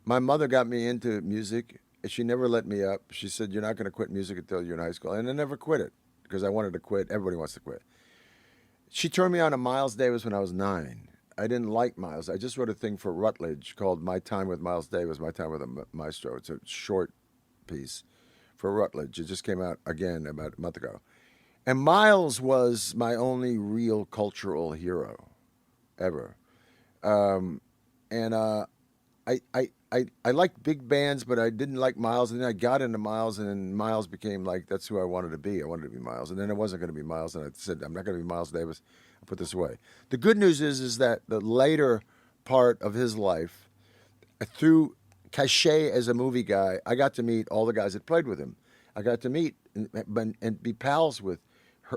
My mother got me into music. She never let me up. She said, "You're not going to quit music until you're in high school," and I never quit it because I wanted to quit. Everybody wants to quit. She turned me on to Miles Davis when I was 9. I didn't like Miles. I just wrote a thing for Rutledge called "My Time with Miles Davis, My Time with a Maestro." It's a short piece for Rutledge. It just came out again about a month ago. And Miles was my only real cultural hero ever. And I liked big bands, but I didn't like Miles. And then I got into Miles, and then Miles became like that's who I wanted to be. I wanted to be Miles, and then I wasn't going to be Miles, and I said I'm not going to be Miles Davis. I put this away. The good news is that the later part of his life, through cachet as a movie guy, I got to meet all the guys that played with him. I got to meet and be pals with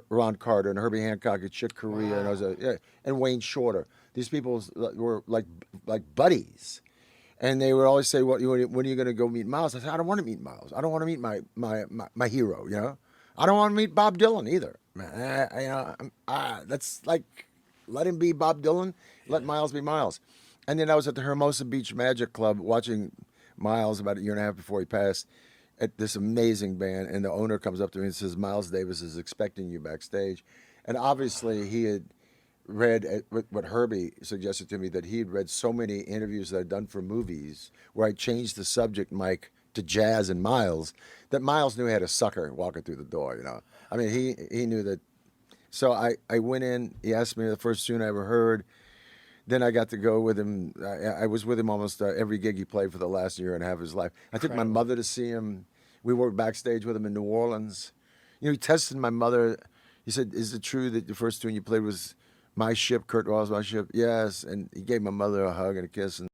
Ron Carter and Herbie Hancock and Chick Corea and Wow. and Wayne Shorter. These people were like buddies. And they would always say, "What? When are you going to go meet Miles?" I said, "I don't want to meet Miles. I don't want to meet my hero. You know, I don't want to meet Bob Dylan either. Man, that's like, let him be Bob Dylan. Let Yeah. Miles be Miles." And then I was at the Hermosa Beach Magic Club watching Miles about a year and a half before he passed at this amazing band. And the owner comes up to me and says, "Miles Davis is expecting you backstage." And obviously he had read what Herbie suggested to me, that he'd read so many interviews that I'd done for movies where I changed the subject, Mike, to jazz and Miles, that Miles knew he had a sucker walking through the door. You know, I mean, he knew that. So I went in. He asked me the first tune I ever heard. Then I got to go with him. I was with him almost every gig he played for the last year and a half of his life. I took my Incredible. mother to see him. We worked backstage with him in New Orleans. You know, he tested my mother. He said, "Is it true that the first tune you played was My Ship, Kurt Ross, My Ship?" Yes. And he gave my mother a hug and a kiss. And